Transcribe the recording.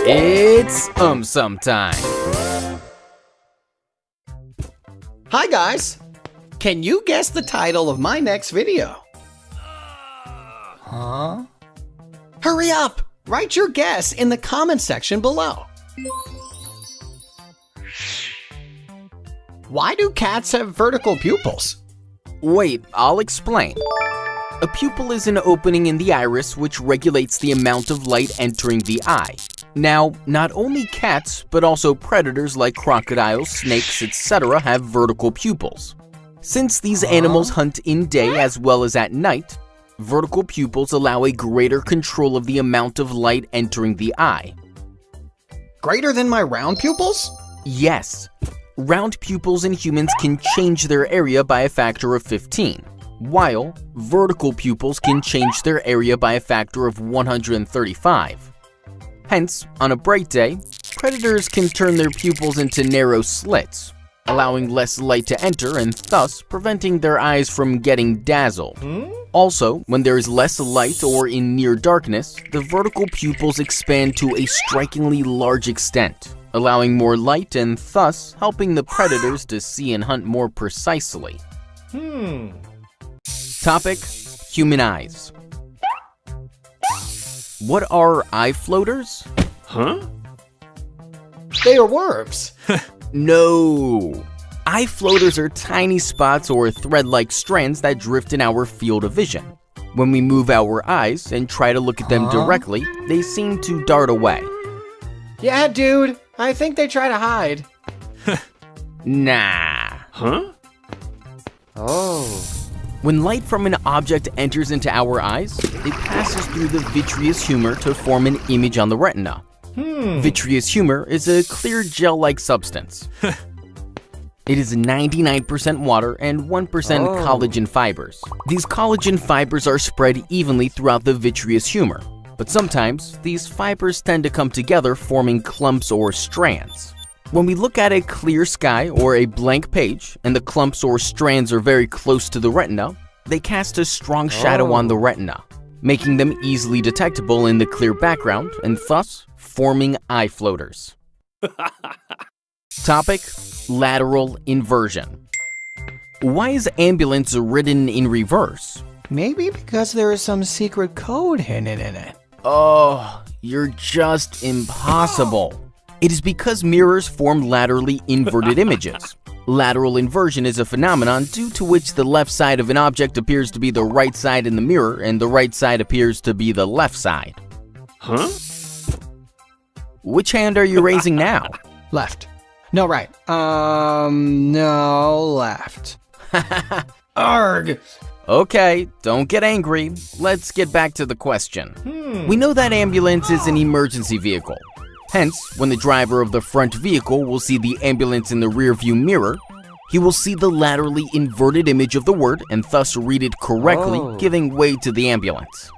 It's sometime. Hi guys! Can you guess the title of my next video? Huh? Hurry up! Write your guess in the comment section below. Why do cats have vertical pupils? Wait, I'll explain. A pupil is an opening in the iris which regulates the amount of light entering the eye. Now, not only cats, but also predators like crocodiles, snakes, etc. have vertical pupils. Since these animals hunt in day as well as at night, vertical pupils allow a greater control of the amount of light entering the eye. Greater than my round pupils? Yes. Round pupils in humans can change their area by a factor of 15, while vertical pupils can change their area by a factor of 135. Hence, on a bright day, predators can turn their pupils into narrow slits, allowing less light to enter and thus preventing their eyes from getting dazzled. Also, when there is less light or in near darkness, the vertical pupils expand to a strikingly large extent, allowing more light and thus helping the predators to see and hunt more precisely. Topic: human eyes. What are eye floaters? Huh? They are worms. No! Eye floaters are tiny spots or thread-like strands that drift in our field of vision. When we move our eyes and try to look at them directly, they seem to dart away. Yeah, dude. I think they try to hide. Nah. Huh? Oh. When light from an object enters into our eyes, it passes through the vitreous humor to form an image on the retina. Vitreous humor is a clear gel-like substance. It is 99% water and 1% collagen fibers. These collagen fibers are spread evenly throughout the vitreous humor, but sometimes these fibers tend to come together forming clumps or strands. When we look at a clear sky or a blank page and the clumps or strands are very close to the retina, they cast a strong shadow on the retina, making them easily detectable in the clear background and thus forming eye floaters. Topic: lateral inversion. Why is ambulance written in reverse? Maybe because there is some secret code hidden in it. Oh, you're just impossible. It is because mirrors form laterally inverted images. Lateral inversion is a phenomenon due to which the left side of an object appears to be the right side in the mirror and the right side appears to be the left side. Huh? Which hand are you raising now? Left. No, right. No, left. Arg! Okay, don't get angry. Let's get back to the question. We know that ambulance is an emergency vehicle. Hence, when the driver of the front vehicle will see the ambulance in the rearview mirror, he will see the laterally inverted image of the word and thus read it correctly, giving way to the ambulance.